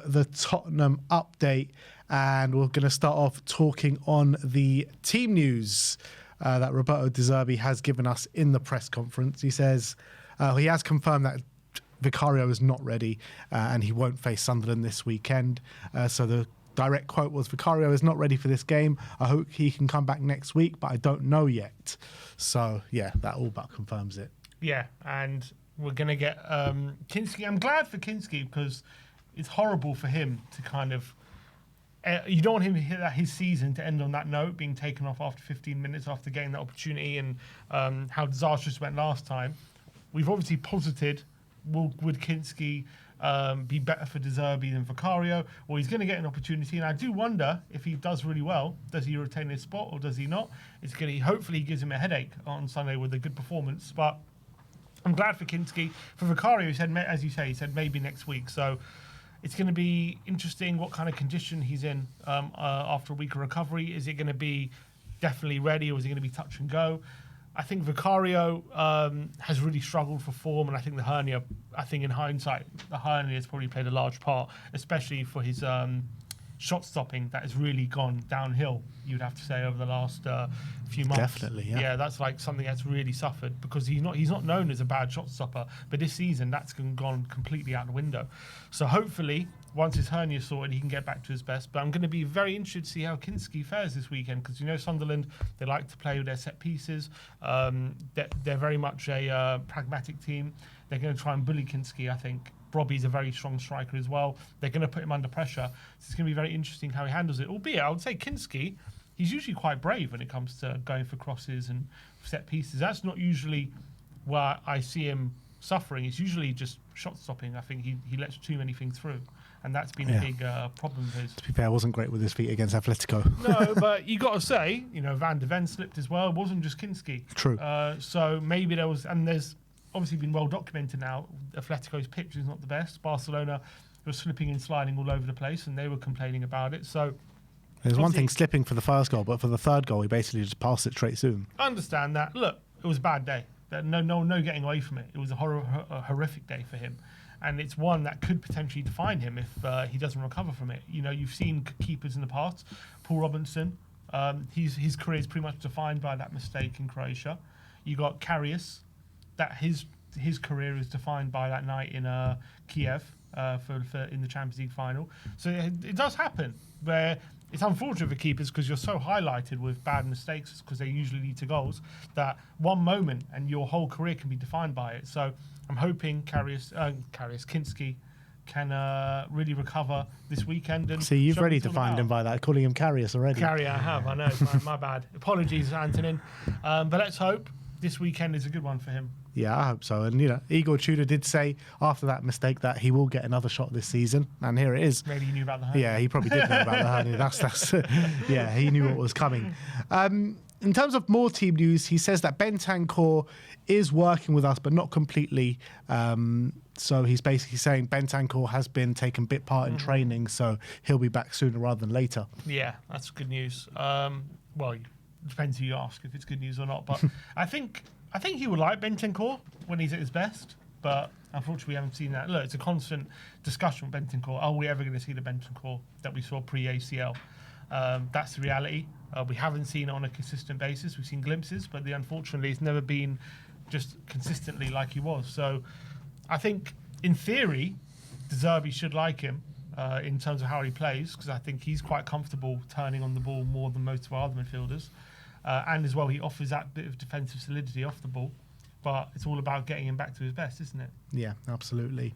the Tottenham update, and we're going to start off talking on the team news that Roberto De Zerbi has given us in the press conference. He says he has confirmed that Vicario is not ready and he won't face Sunderland this weekend. So the direct quote was, Vicario is not ready for this game. I hope he can come back next week, but I don't know yet. So, yeah, that all but confirms it. Yeah, and we're going to get Kinski. I'm glad for Kinski because it's horrible for him to kind of... you don't want him to hit his season to end on that note, being taken off after 15 minutes after getting that opportunity, and how disastrous it went last time. We've obviously posited, would Kinski be better for De Zerbi than Vicario? Well, he's going to get an opportunity, and I do wonder if he does really well, does he retain his spot or does he not? It's going to hopefully gives him a headache on Sunday with a good performance, but I'm glad for Kinski. For Vicario, he said, as you say, he said maybe next week. So it's going to be interesting what kind of condition he's in after a week of recovery. Is it going to be definitely ready, or is it going to be touch and go? I think Vicario has really struggled for form, and I think the hernia, in hindsight, the hernia has probably played a large part, especially for his shot stopping that has really gone downhill, you'd have to say, over the last few months. Definitely, yeah. Yeah, that's like something that's really suffered, because he's not known as a bad shot stopper, but this season that's gone completely out the window. So hopefully, once his hernia is sorted, he can get back to his best. But I'm going to be very interested to see how Kinski fares this weekend, because Sunderland, they like to play with their set pieces. They're very much a pragmatic team. They're going to try and bully Kinski, I think. Robbie's a very strong striker as well. They're going to put him under pressure. So it's going to be very interesting how he handles it. Albeit, I would say Kinski, he's usually quite brave when it comes to going for crosses and set pieces. That's not usually where I see him suffering. It's usually just shot stopping. I think he lets too many things through. And that's been a big problem of his. To be fair, I wasn't great with his feet against Atletico. No, but you got to say, Van de Ven slipped as well. It wasn't just Kinski. True. So maybe there's obviously been well documented now. Atletico's pitch is not the best. Barcelona was slipping and sliding all over the place, and they were complaining about it. So there's one thing slipping for the first goal, but for the third goal, he basically just passed it straight soon. I understand that. Look, it was a bad day. No getting away from it. It was a horrific day for him. And it's one that could potentially define him if he doesn't recover from it. You've seen keepers in the past. Paul Robinson, his career is pretty much defined by that mistake in Croatia. You got Karius, that his career is defined by that night in Kiev for in the Champions League final. So it does happen where it's unfortunate for keepers, because you're so highlighted with bad mistakes, because they usually lead to goals, that one moment and your whole career can be defined by it. So I'm hoping Kinski can really recover this weekend. And see, you've already defined him by that, calling him Karius already. I have, I know, my bad. Apologies, Antonin. But let's hope this weekend is a good one for him. Yeah, I hope so. And, Igor Tudor did say after that mistake that he will get another shot this season. And here it is. Maybe he knew about the hernia. Yeah, he probably did know about the hernia. That's yeah, he knew what was coming. In terms of more team news, he says that Bentancur is working with us, but not completely. So he's basically saying Bentancur has been taking bit part in training, so he'll be back sooner rather than later. Yeah, that's good news. Well, it depends who you ask if it's good news or not. But I think he would like Bentancur when he's at his best, but unfortunately we haven't seen that. Look, it's a constant discussion with Bentancur. Are we ever going to see the Bentancur that we saw pre-ACL? That's the reality. We haven't seen it on a consistent basis. We've seen glimpses, but unfortunately it's never been just consistently like he was. So I think, in theory, De Zerbi should like him in terms of how he plays, because I think he's quite comfortable turning on the ball more than most of our other midfielders. And as well, he offers that bit of defensive solidity off the ball. But it's all about getting him back to his best, isn't it? Yeah, absolutely.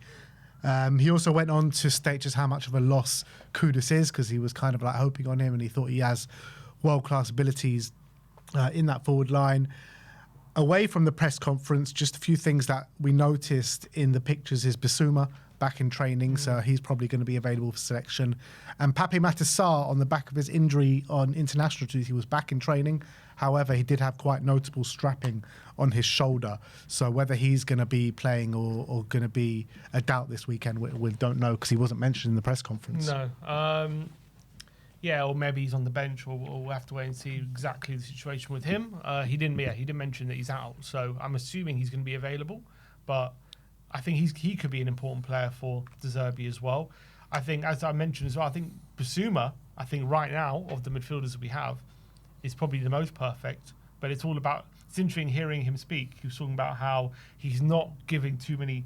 He also went on to state just how much of a loss Kudus is, because he was kind of like hoping on him, and he thought he has world-class abilities in that forward line. Away from the press conference, just a few things that we noticed in the pictures is Bissouma back in training, so he's probably going to be available for selection. And Pape Matar, on the back of his injury on international duty, he was back in training. However, he did have quite notable strapping on his shoulder. So whether he's going to be playing or going to be a doubt this weekend, we don't know, because he wasn't mentioned in the press conference. No. Yeah, or maybe he's on the bench, or we'll have to wait and see exactly the situation with him. He didn't mention that he's out, so I'm assuming he's going to be available. But I think he could be an important player for De Zerbi as well. I think, as I mentioned as well, I think Basuma, I think right now, of the midfielders that we have, is probably the most perfect. But it's all about, it's interesting hearing him speak. He was talking about how he's not giving too many,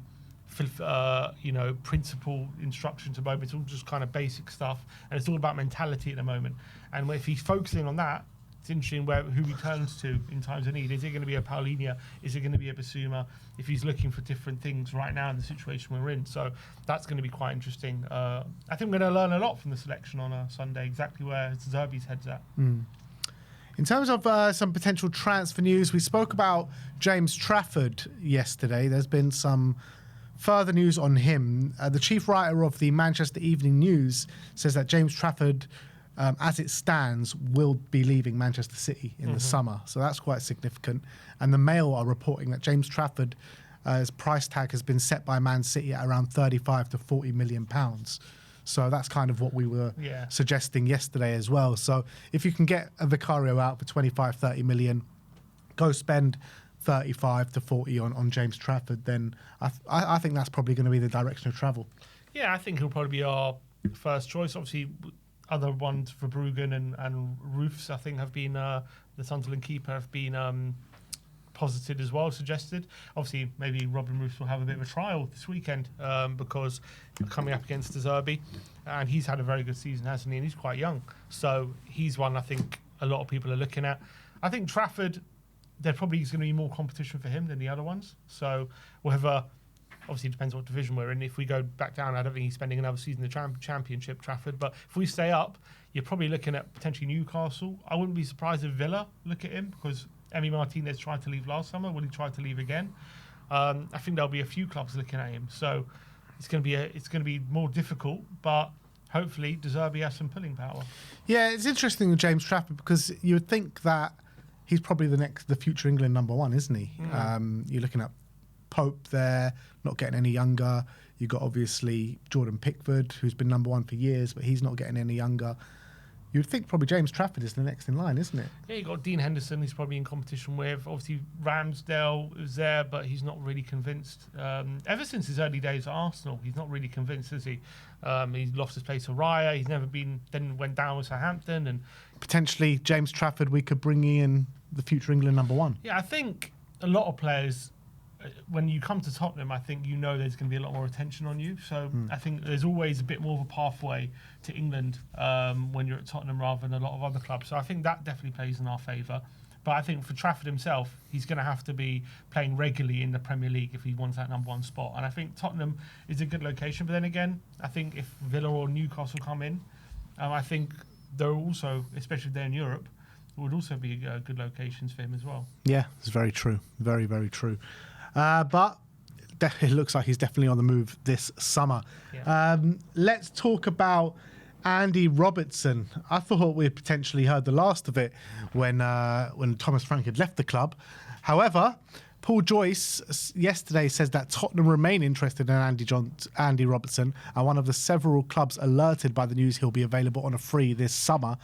principle instructions at the moment. It's all just kind of basic stuff. And it's all about mentality at the moment. And if he's focusing on that, it's interesting who he turns to in times of need. Is it going to be a Paulinho? Is it going to be a Basuma? If he's looking for different things right now in the situation we're in. So that's going to be quite interesting. I think we're going to learn a lot from the selection on a Sunday, exactly where Zerbi's head's at. In terms of some potential transfer news, we spoke about James Trafford yesterday. There's been some further news on him. The chief writer of the Manchester Evening News says that James Trafford, as it stands, will be leaving Manchester City in the summer. So that's quite significant. And the Mail are reporting that James Trafford's price tag has been set by Man City at around 35 to 40 million pounds. So that's kind of what we were suggesting yesterday as well. So if you can get a Vicario out for 25, 30 million, go spend 35 to 40 on James Trafford, then I think that's probably going to be the direction of travel. Yeah, I think he'll probably be our first choice. Obviously, other ones for Bruggen and Roofs, I think, have been, the Sunderland keeper, have been posited as well, suggested. Obviously, maybe Robin Roofs will have a bit of a trial this weekend because coming up against Zerbi, and he's had a very good season, hasn't he? And he's quite young. So he's one I think a lot of people are looking at. I think Trafford, there probably is going to be more competition for him than the other ones. So whether, obviously it depends what division we're in. If we go back down, I don't think he's spending another season in the Championship, Trafford. But if we stay up, you're probably looking at potentially Newcastle. I wouldn't be surprised if Villa look at him because Emi Martinez tried to leave last summer. Will he try to leave again? I think there'll be a few clubs looking at him. So it's going to be more difficult, but hopefully De Zerbi has some pulling power. Yeah, it's interesting with James Trafford because you would think that he's probably the future England number one, isn't he? You're looking at Pope there, not getting any younger. You've got obviously Jordan Pickford, who's been number one for years, but he's not getting any younger. You'd think probably James Trafford is the next in line, isn't it? Yeah, you've got Dean Henderson, he's probably in competition with. Obviously, Ramsdale is there, but he's not really convinced. Ever since his early days at Arsenal, he's not really convinced, is he? He's lost his place to Raya. He's never been, then went down with Southampton. And potentially, James Trafford, we could bring in the future England number one. Yeah, I think a lot of players, when you come to Tottenham, I think you know there's going to be a lot more attention on you. So I think there's always a bit more of a pathway to England when you're at Tottenham rather than a lot of other clubs. So I think that definitely plays in our favour. But I think for Trafford himself, he's going to have to be playing regularly in the Premier League if he wants that number one spot. And I think Tottenham is a good location. But then again, I think if Villa or Newcastle come in, I think they're also, especially if they're in Europe, would also be good locations for him as well. Yeah, it's very true. Very, very true. But it looks like he's definitely on the move this summer. Yeah. Let's talk about Andy Robertson. I thought we had potentially heard the last of it when Thomas Frank had left the club. However, Paul Joyce yesterday says that Tottenham remain interested in Andy Robertson, and one of the several clubs alerted by the news he'll be available on a free this summer.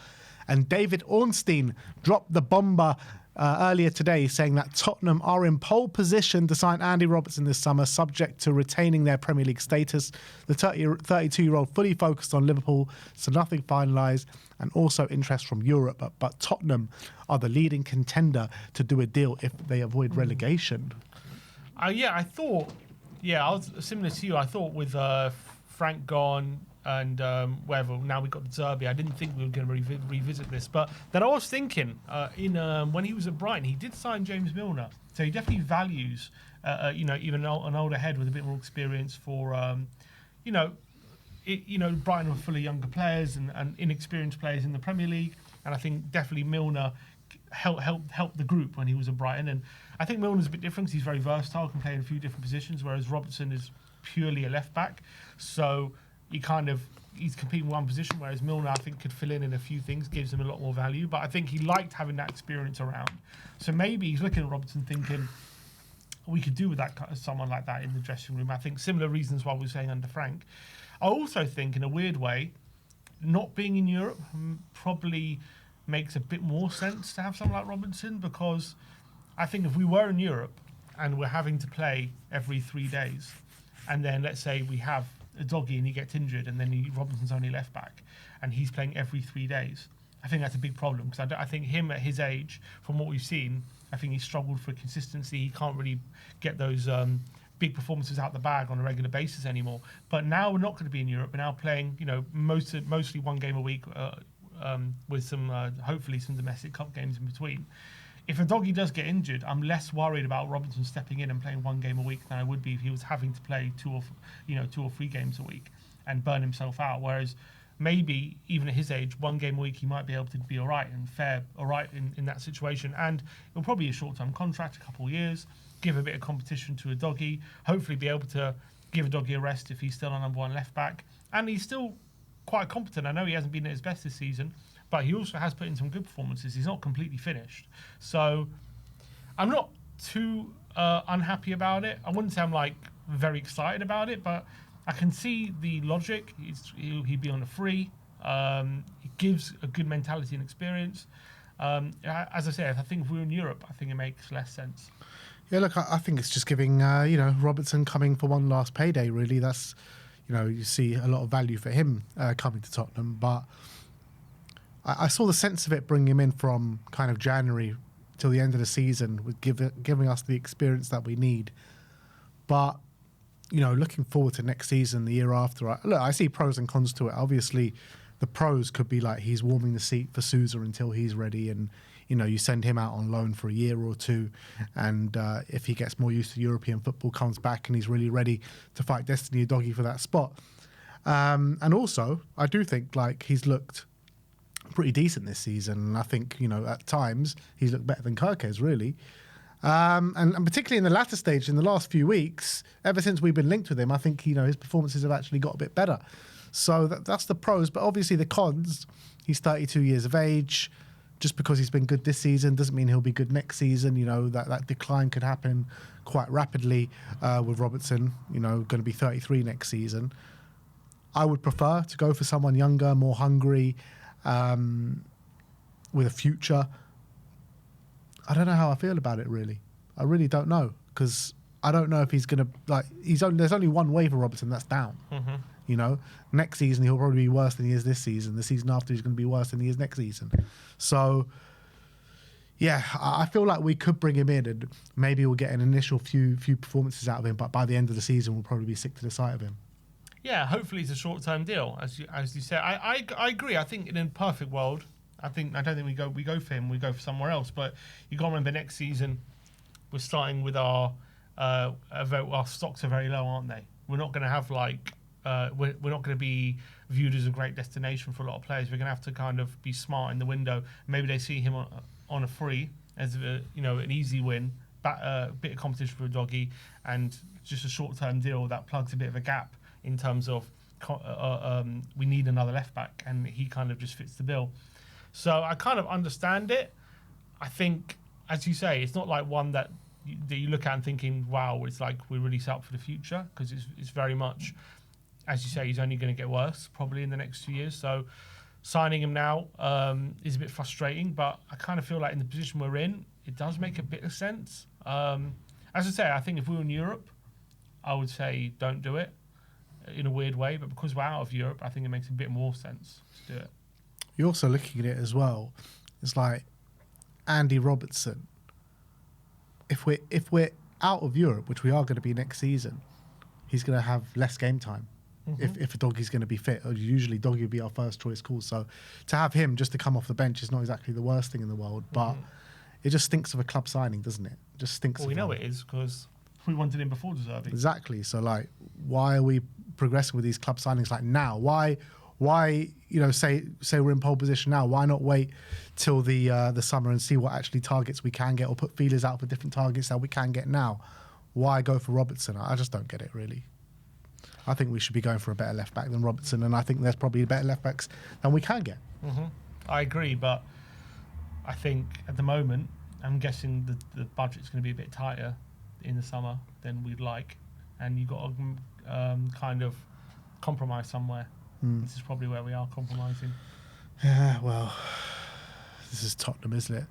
And David Ornstein dropped the bomber earlier today, saying that Tottenham are in pole position to sign Andy Robertson this summer, subject to retaining their Premier League status. The 32-year-old fully focused on Liverpool, so nothing finalised, and also interest from Europe. But Tottenham are the leading contender to do a deal if they avoid relegation. I was similar to you. I thought with Frank gone and wherever, now we've got Zerbi, I didn't think we were going to revisit this. But then I was thinking, when he was at Brighton, he did sign James Milner. So he definitely values, even an older head with a bit more experience for, Brighton were full of younger players and inexperienced players in the Premier League. And I think definitely Milner helped the group when he was at Brighton. And I think Milner's a bit different because he's very versatile, can play in a few different positions, whereas Robertson is purely a left back. So he's competing in one position, whereas Milner, I think, could fill in a few things, gives him a lot more value. But I think he liked having that experience around. So maybe he's looking at Robertson thinking, we could do with someone like that in the dressing room. I think similar reasons why we were saying under Frank. I also think, in a weird way, not being in Europe probably makes a bit more sense to have someone like Robertson, because I think if we were in Europe and we're having to play every 3 days, and then let's say we have a doggy and he gets injured, and then Robertson's only left back, and he's playing every 3 days. I think that's a big problem, because I think him at his age, from what we've seen, I think he's struggled for consistency. He can't really get those big performances out the bag on a regular basis anymore. But now we're not going to be in Europe. We're now playing, mostly one game a week, with some hopefully some domestic cup games in between. If a doggy does get injured, I'm less worried about Robertson stepping in and playing one game a week than I would be if he was having to play 2 or 3 games a week and burn himself out. Whereas maybe even at his age, 1 game a week he might be able to be all right in that situation. And it'll probably be a short-term contract, a couple of years, give a bit of competition to a doggy, hopefully be able to give a doggy a rest if he's still a number 1 left back. And he's still quite competent. I know he hasn't been at his best this season, but he also has put in some good performances. He's not completely finished. So I'm not too unhappy about it. I wouldn't say I'm very excited about it, but I can see the logic. He'd be on a free. He gives a good mentality and experience. As I said, I think if we were in Europe, I think it makes less sense. Yeah, look, I think it's just giving, Robertson coming for one last payday, really. That's, you see a lot of value for him coming to Tottenham. But I saw the sense of it bringing him in from kind of January till the end of the season, with giving us the experience that we need. But, looking forward to next season, the year after, I see pros and cons to it. Obviously, the pros could be like he's warming the seat for Sousa until he's ready, and you send him out on loan for a year or 2, and if he gets more used to European football, comes back and he's really ready to fight destiny, a doggy for that spot. And also, I do think he's looked pretty decent this season, and I think at times he's looked better than Kirkes, really. And particularly in the latter stage, in the last few weeks, ever since we've been linked with him, I think his performances have actually got a bit better. So that's the pros, but obviously the cons. He's 32 years of age. Just because he's been good this season doesn't mean he'll be good next season. That decline could happen quite rapidly with Robertson. Going to be 33 next season. I would prefer to go for someone younger, more hungry, with a future. I don't know how I feel about it, really. I really don't know, because I don't know if he's going to there's only one way for Robertson, that's down. Mm-hmm. Next season he'll probably be worse than he is this season. The season after he's going to be worse than he is next season. So, yeah, I feel like we could bring him in and maybe we'll get an initial few performances out of him, but by the end of the season we'll probably be sick to the sight of him. Yeah, hopefully it's a short-term deal, as you said. I agree. I think in a perfect world, I don't think we go for him. We go for somewhere else. But you got to remember, next season we're starting with our stocks are very low, aren't they? We're not going to have we're not going to be viewed as a great destination for a lot of players. We're going to have to kind of be smart in the window. Maybe they see him on a free as an easy win, a bit of competition for a doggy, and just a short-term deal that plugs a bit of a gap in terms of we need another left back, and he kind of just fits the bill. So I kind of understand it. I think, as you say, it's not like one that you look at and thinking, wow, it's like we're really set up for the future, because it's very much, as you say, he's only going to get worse probably in the next 2 years. So signing him now is a bit frustrating, but I kind of feel like in the position we're in, it does make a bit of sense. As I say, I think if we were in Europe, I would say don't do it in a weird way, but because we're out of Europe, I think it makes a bit more sense to do it. You're also looking at it as well. It's like Andy Robertson. If we're out of Europe, which we are going to be next season, he's going to have less game time. Mm-hmm. If a doggy's going to be fit, or usually doggy would be our first choice call. So to have him just to come off the bench is not exactly the worst thing in the world, but it just stinks of a club signing, doesn't it? It just stinks. Well, we know it is, because we wanted him before Zerbi. Exactly. So why are we progressing with these club signings now? Why say we're in pole position now? Why not wait till the summer and see what actually targets we can get, or put feelers out for different targets that we can get now? Why go for Robertson? I just don't get it, really. I think we should be going for a better left back than Robertson, and I think there's probably better left backs than we can get. Mm-hmm. I agree, but I think at the moment, I'm guessing the budget's going to be a bit tighter in the summer than we'd like, and you've got to kind of compromise somewhere. This is probably where we are compromising. Yeah, well, this is Tottenham, isn't it?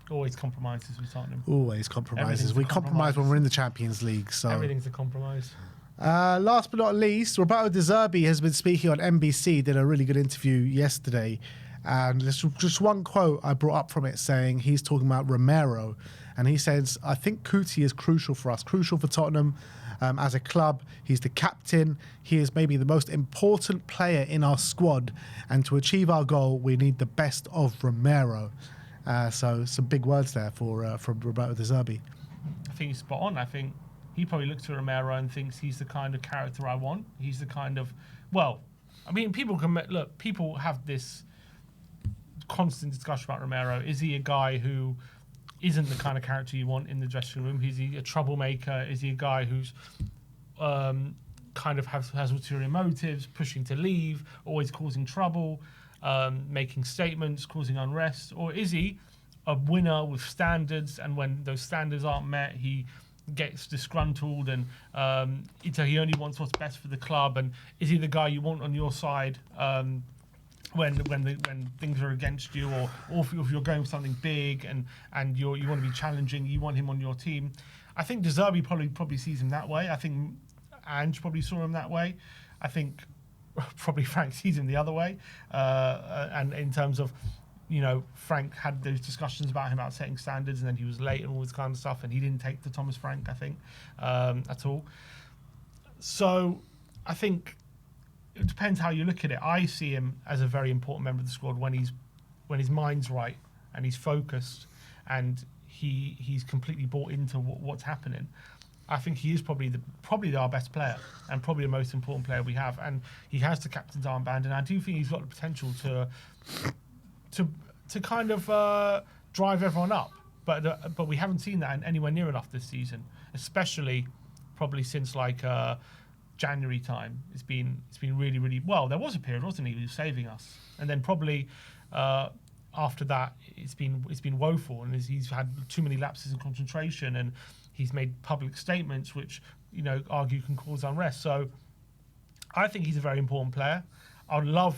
Always compromises with Tottenham. Always compromises. We compromise when we're in the Champions League. So everything's a compromise. Last but not least, Roberto De Zerbi has been speaking on NBC, did a really good interview yesterday. And there's just one quote I brought up from it saying he's talking about Romero. And he says, I think Kuti is crucial for us, crucial for Tottenham as a club. He's the captain. He is maybe the most important player in our squad. And to achieve our goal, we need the best of Romero. So some big words there from Roberto De Zerbi. I think he's spot on. I think he probably looks at Romero and thinks he's the kind of character I want. He's the kind of, well, I mean, people have this constant discussion about Romero. Is he a guy who isn't the kind of character you want in the dressing room? Is he a troublemaker? Is he a guy who's kind of has ulterior motives, pushing to leave, always causing trouble, making statements, causing unrest? Or is he a winner with standards, and when those standards aren't met, he gets disgruntled and so he only wants what's best for the club? And is he the guy you want on your side when things are against you, or if you're going for something big and you want to be challenging, you want him on your team? I think De Zerbi probably sees him that way. I think Ange probably saw him that way. I think probably Frank sees him the other way. And in terms of, Frank had those discussions about him about setting standards, and then he was late and all this kind of stuff, and he didn't take to Thomas Frank, I think, at all. So I think it depends how you look at it. I see him as a very important member of the squad when his mind's right and he's focused and he's completely bought into what's happening. I think he is probably our best player and probably the most important player we have, and he has the captain's armband, and I do think he's got the potential to kind of drive everyone up. But we haven't seen that anywhere near enough this season, especially probably since January time. It's been really, really well. There was a period, wasn't he? He was saving us, and then probably after that, it's been woeful, and he's had too many lapses in concentration, and he's made public statements which argue can cause unrest. So I think he's a very important player. I'd love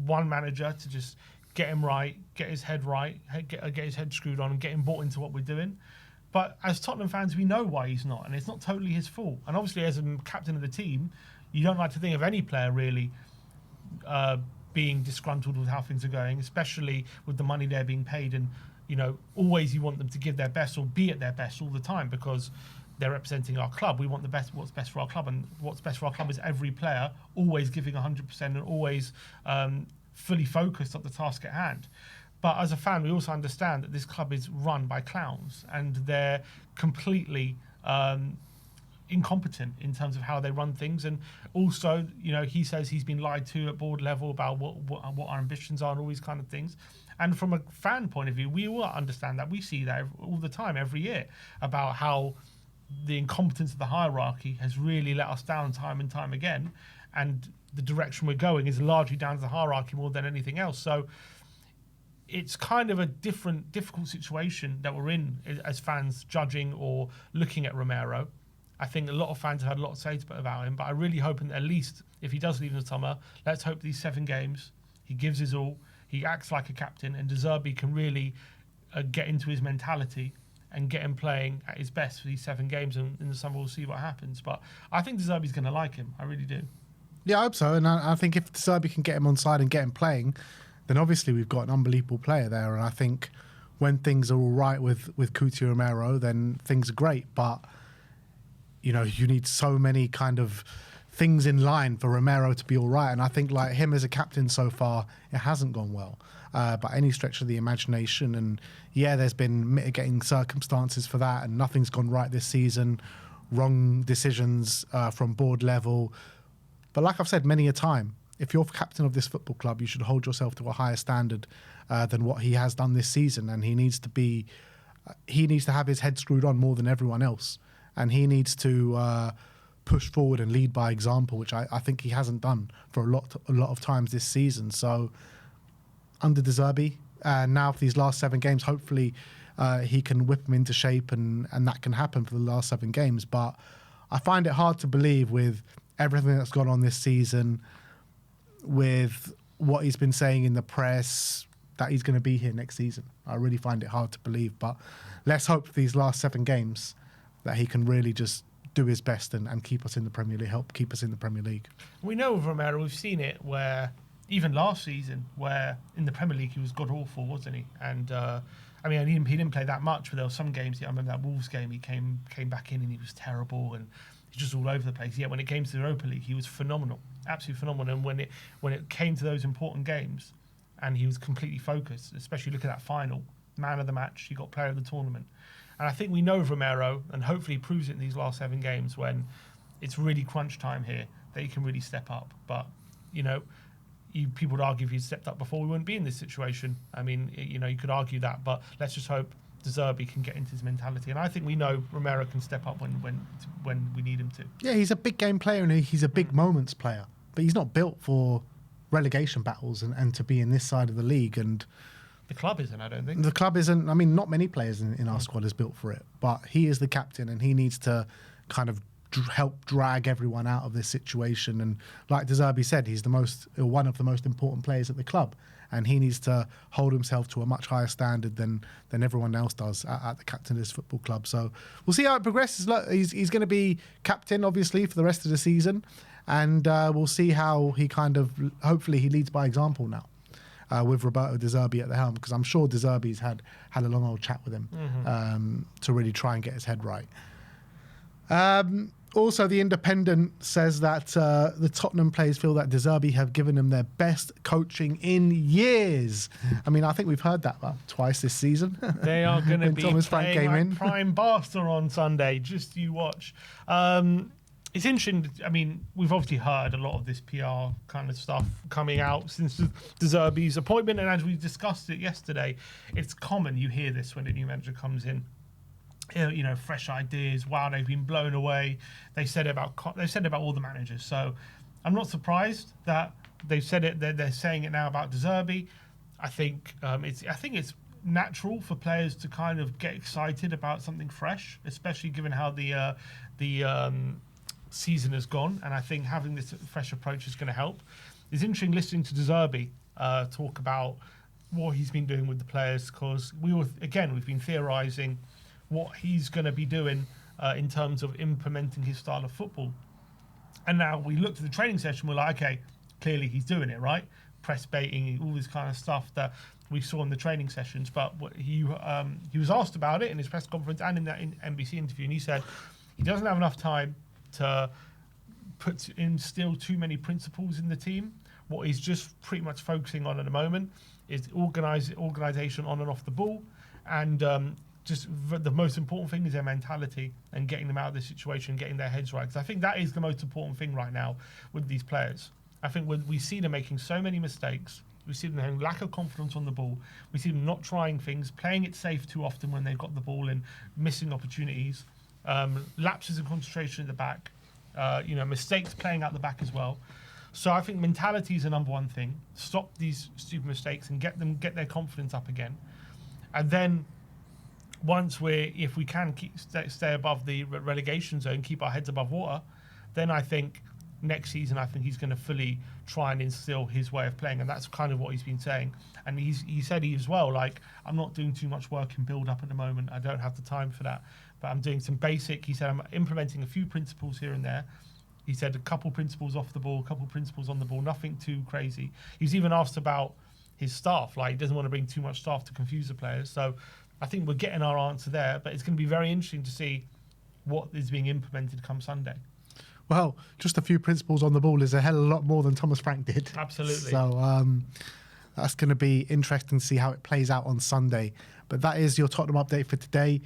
one manager to just get him right, get his head right, get his head screwed on, and get him bought into what we're doing. But as Tottenham fans, we know why he's not, and it's not totally his fault. And obviously, as a captain of the team, you don't like to think of any player really being disgruntled with how things are going, especially with the money they're being paid. And always you want them to give their best or be at their best all the time because they're representing our club. We want the best, what's best for our club, and what's best for our club is every player always giving 100% and always fully focused on the task at hand. But as a fan, we also understand that this club is run by clowns, and they're completely incompetent in terms of how they run things. And also, he says he's been lied to at board level about what our ambitions are and all these kind of things. And from a fan point of view, we all understand that. We see that all the time, every year, about how the incompetence of the hierarchy has really let us down time and time again. And the direction we're going is largely down to the hierarchy more than anything else. So it's kind of a difficult situation that we're in as fans, judging or looking at Romero. I think a lot of fans have had a lot to say about him, but I really hope at least if he does leave in the summer, let's hope these 7 games, he gives his all, he acts like a captain, and De Zerbi can really get into his mentality and get him playing at his best for these 7 games, and in the summer we'll see what happens. But I think De Zerbi's going to like him. I really do. Yeah, I hope so. And I think if De Zerbi can get him on side and get him playing, then obviously we've got an unbelievable player there. And I think when things are all right with Kuti Romero, then things are great. But, you need so many kind of things in line for Romero to be all right. And I think like him as a captain so far, it hasn't gone well by any stretch of the imagination. And yeah, there's been mitigating circumstances for that, and nothing's gone right this season. Wrong decisions from board level. But like I've said many a time, if you're captain of this football club, you should hold yourself to a higher standard than what he has done this season. And he needs to have his head screwed on more than everyone else. And he needs to push forward and lead by example, which I think he hasn't done for a lot of times this season. So under De Zerbi, now for these last 7 games, hopefully he can whip him into shape, and that can happen for the last 7 games. But I find it hard to believe with everything that's gone on this season, with what he's been saying in the press, that he's going to be here next season. I really find it hard to believe. But let's hope for these last 7 games that he can really just do his best and keep us in the Premier League, help keep us in the Premier League. We know with Romero, we've seen it where even last season, where in the Premier League he was god awful, wasn't he? And I mean, he didn't play that much, but there were some games. I remember that Wolves game. He came back in and he was terrible and he's just all over the place. Yet when it came to the Europa League, he was phenomenal, absolutely phenomenal. And when it came to those important games, and he was completely focused, especially look at that final, man of the match. He got player of the tournament. And I think we know Romero, and hopefully he proves it in these last 7 games when it's really crunch time here, that he can really step up. But, you know, people would argue if he'd stepped up before, we wouldn't be in this situation. I mean, you know, you could argue that, but let's just hope Zerbi can get into his mentality. And I think we know Romero can step up when we need him to. Yeah, he's a big game player and he's a big moments player, but he's not built for relegation battles and to be in this side of the league. And the club isn't, I don't think. The club isn't. I mean, not many players in our squad is built for it, but he is the captain and he needs to kind of help drag everyone out of this situation. And like Zerbi said, he's one of the most important players at the club, and he needs to hold himself to a much higher standard than everyone else does at the captain of this football club. So we'll see how it progresses. Look, he's going to be captain, obviously, for the rest of the season, and we'll see how he hopefully he leads by example now. With Roberto Zerbi at the helm, because I'm sure Zerbi's had a long old chat with him to really try and get his head right. Also, The Independent says that the Tottenham players feel that Zerbi have given them their best coaching in years. I mean, I think we've heard that about twice this season. They are going to be Thomas Frank playing came like in. prime Barca on Sunday. Just you watch. It's interesting. I mean, we've obviously heard a lot of this PR kind of stuff coming out since Zerbi's appointment, and as we discussed it yesterday, it's common. You hear this when a new manager comes in. You know, fresh ideas. Wow, they've been blown away. They said it about all the managers. So I'm not surprised that they've said it. They're saying it now about Zerbi. I think it's natural for players to kind of get excited about something fresh, especially given how the season has gone, and I think having this fresh approach is going to help. It's interesting listening to Zerbi talk about what he's been doing with the players, because we've been theorising what he's going to be doing in terms of implementing his style of football. And now we looked at the training session, we're like, okay, clearly he's doing it, right? Press baiting, all this kind of stuff that we saw in the training sessions. But he was asked about it in his press conference and in that NBC interview, and he said he doesn't have enough time to instill too many principles in the team. What he's just pretty much focusing on at the moment is organisation on and off the ball, and just the most important thing is their mentality and getting them out of this situation, getting their heads right. Because I think that is the most important thing right now with these players. I think when we see them making so many mistakes, we see them having lack of confidence on the ball, we see them not trying things, playing it safe too often when they've got the ball and missing opportunities, lapses in concentration at the back, mistakes playing out the back as well. So I think mentality is the number one thing. Stop these stupid mistakes and get their confidence up again. And then if we can stay above the relegation zone, keep our heads above water, then I think next season, he's going to fully try and instill his way of playing, and that's kind of what he's been saying. And he said as well, like, I'm not doing too much work in build-up at the moment. I don't have the time for that, but I'm doing some basic. He said I'm implementing a few principles here and there. He said a couple principles off the ball, a couple principles on the ball, nothing too crazy. He was even asked about his staff, like he doesn't want to bring too much staff to confuse the players. So I think we're getting our answer there, but it's going to be very interesting to see what is being implemented come Sunday. Well, just a few principles on the ball is a hell of a lot more than Thomas Frank did. Absolutely. So that's going to be interesting to see how it plays out on Sunday. But that is your Tottenham update for today.